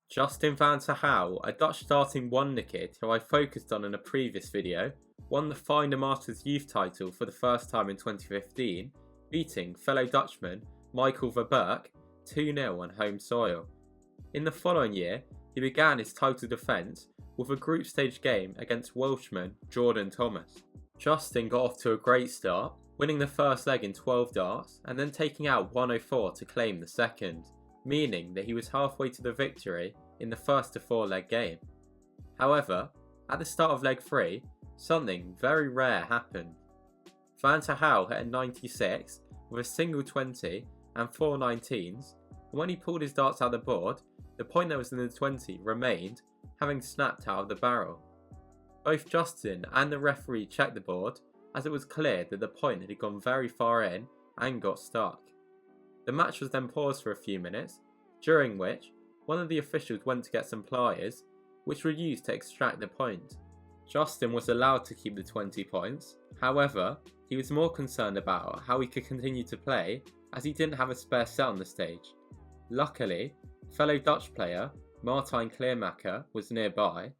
Justin van Tergouw, a Dutch starting wonder kid who I focused on in a previous video, won the Finder Masters Youth title for the first time in 2015, beating fellow Dutchman Michael Verburg 2-0 on home soil. In the following year, he began his title defence with a group stage game against Welshman Jordan Thomas. Justin got off to a great start, winning the first leg in 12 darts and then taking out 104 to claim the second, meaning that he was halfway to the victory in the first to 4 leg game. However, at the start of leg 3, something very rare happened. Van Tergouw hit a 96 with a single 20 and 4 19s, and when he pulled his darts out of the board, the point that was in the 20 remained, having snapped out of the barrel. Both Justin and the referee checked the board, as it was clear that the point had gone very far in and got stuck. The match was then paused for a few minutes, during which one of the officials went to get some pliers, which were used to extract the point. Justin was allowed to keep the 20 points, however, he was more concerned about how he could continue to play as he didn't have a spare set on the stage. Luckily, fellow Dutch player Martijn Kleermaker was nearby,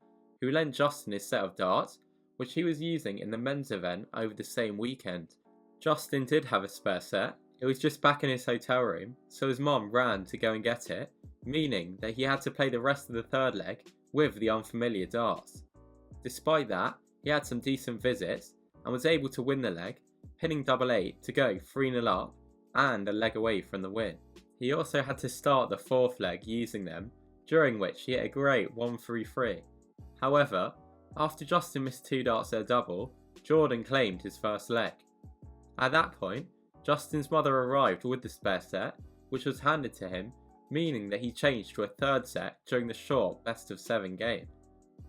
who lent Justin his set of darts, which he was using in the men's event over the same weekend. Justin did have a spare set, it was just back in his hotel room, so his mom ran to go and get it, meaning that he had to play the rest of the third leg with the unfamiliar darts. Despite that, he had some decent visits and was able to win the leg, pinning 8-8 to go 3-0 up and a leg away from the win. He also had to start the fourth leg using them, during which he hit a great 1-3-3. However, after Justin missed 2 darts at a double, Jordan claimed his first leg. At that point, Justin's mother arrived with the spare set, which was handed to him, meaning that he changed to a third set during the short best of 7 game.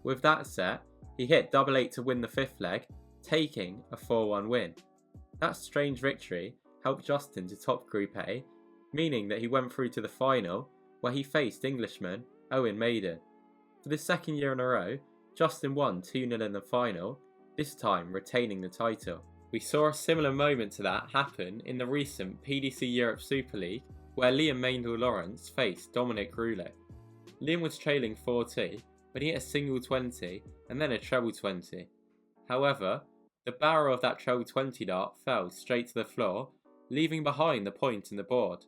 With that set, he hit 8-8 to win the 5th leg, taking a 4-1 win. That strange victory helped Justin to top Group A, meaning that he went through to the final, where he faced Englishman Owen Maiden. For the second year in a row, Justin won 2-0 in the final, this time retaining the title. We saw a similar moment to that happen in the recent PDC Europe Super League, where Liam Maendl-Lawrance faced Dominic Roulet. Liam was trailing 4-2 when he hit a single 20 and then a treble 20. However, the barrel of that treble 20 dart fell straight to the floor, leaving behind the point in the board.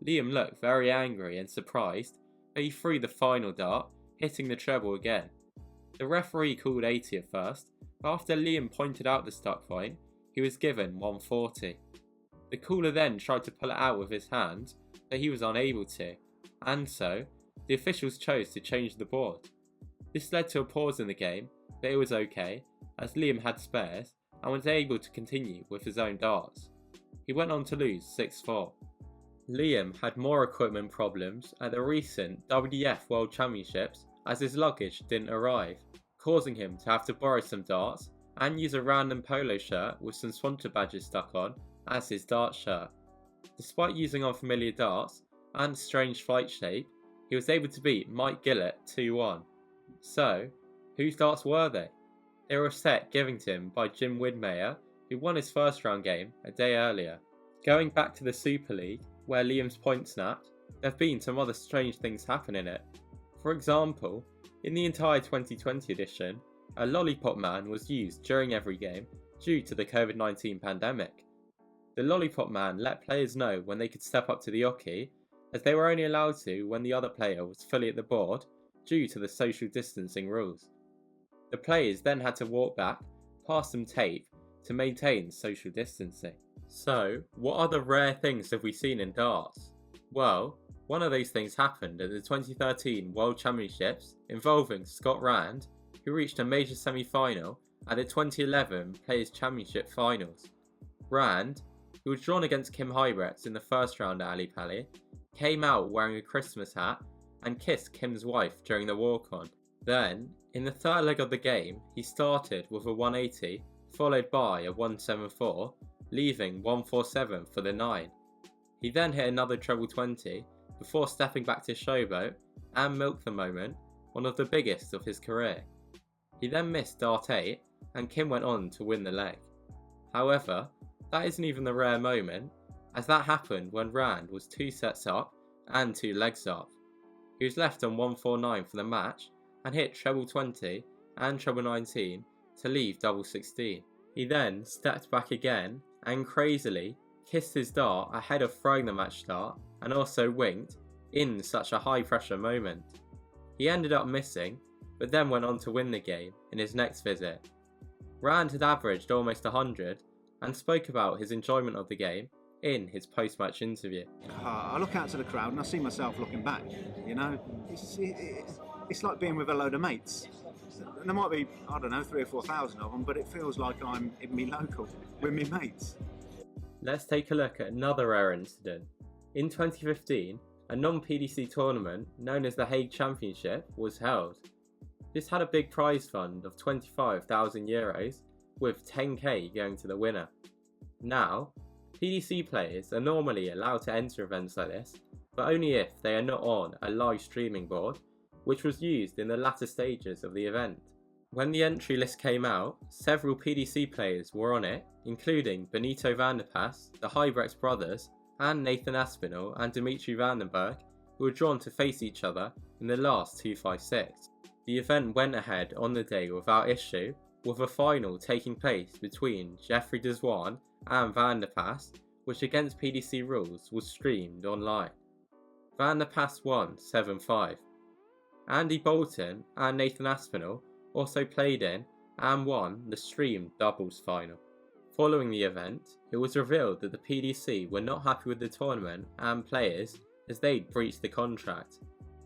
Liam looked very angry and surprised, but he threw the final dart, hitting the treble again. The referee called 80 at first, but after Liam pointed out the stuck point, he was given 140. The caller then tried to pull it out with his hand, but he was unable to, and so, the officials chose to change the board. This led to a pause in the game, but it was okay, as Liam had spares, and was able to continue with his own darts. He went on to lose 6-4. Liam had more equipment problems at the recent WDF World Championships as his luggage didn't arrive, causing him to have to borrow some darts and use a random polo shirt with some sponsor badges stuck on as his dart shirt. Despite using unfamiliar darts and strange flight shape, he was able to beat Mike Gillett 2-1. So, whose darts were they? They were a set given to him by Jim Widmeyer, who won his first round game a day earlier. Going back to the Super League, where Liam's point snapped, there have been some other strange things happen in it. For example, in the entire 2020 edition, a lollipop man was used during every game due to the COVID-19 pandemic. The lollipop man let players know when they could step up to the oche, as they were only allowed to when the other player was fully at the board due to the social distancing rules. The players then had to walk back, past some tape, to maintain social distancing. So, what other rare things have we seen in darts? Well, one of those things happened at the 2013 World Championships involving Scott Rand, who reached a major semi-final at the 2011 Players' Championship Finals. Rand, who was drawn against Kim Huybrechts in the first round at Ali Pali, came out wearing a Christmas hat and kissed Kim's wife during the walk-on. Then, in the third leg of the game, he started with a 180, followed by a 174, leaving 147 for the 9. He then hit another treble 20 before stepping back to Showboat and milked the moment, one of the biggest of his career. He then missed dart 8 and Kim went on to win the leg. However, that isn't even the rare moment, as that happened when Rand was 2 sets up and 2 legs up. He was left on 149 for the match and hit treble 20 and treble 19 to leave double 16. He then stepped back again and crazily kissed his dart ahead of throwing the match start and also winked in such a high pressure moment. He ended up missing, but then went on to win the game in his next visit. Rand had averaged almost 100 and spoke about his enjoyment of the game in his post-match interview. I look out to the crowd and I see myself looking back. You know, it's like being with a load of mates. There might be, I don't know, 3,000 or 4,000 of them, but it feels like I'm in me local with me mates. Let's take a look at another rare incident. In 2015, a non-PDC tournament known as the Hague Championship was held. This had a big prize fund of €25,000 with 10k going to the winner. Now, PDC players are normally allowed to enter events like this, but only if they are not on a live streaming board, which was used in the latter stages of the event. When the entry list came out, several PDC players were on it, including Benito van der Pas, the Hybrex brothers, and Nathan Aspinall and Dimitri Vandenberg, who were drawn to face each other in the last 256. The event went ahead on the day without issue, with a final taking place between Jeffrey Deswan and Van der Pas, which against PDC rules was streamed online. Van der Pas won 7-5. Andy Bolton and Nathan Aspinall also played in and won the streamed doubles final. Following the event, it was revealed that the PDC were not happy with the tournament and players as they'd breached the contract.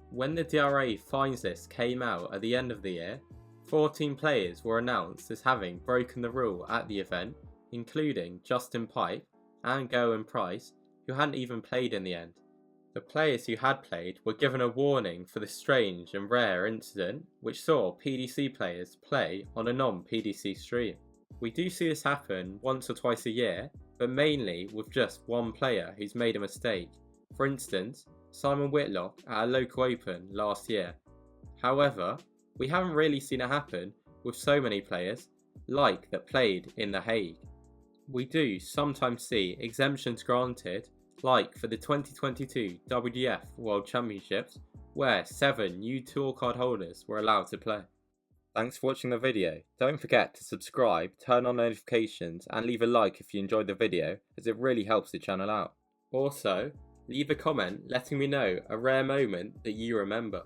When the DRA fines list came out at the end of the year, 14 players were announced as having broken the rule at the event, including Justin Pipe and Gowan Price, who hadn't even played in the end. The players who had played were given a warning for the strange and rare incident which saw PDC players play on a non-PDC stream. We do see this happen once or twice a year, but mainly with just one player who's made a mistake. For instance, Simon Whitlock at a local open last year. However, we haven't really seen it happen with so many players like that played in The Hague. We do sometimes see exemptions granted, like for the 2022 WDF World Championships, where 7 new tour card holders were allowed to play. Thanks for watching the video. Don't forget to subscribe, turn on notifications and leave a like if you enjoyed the video, as it really helps the channel out. Also, leave a comment letting me know a rare moment that you remember.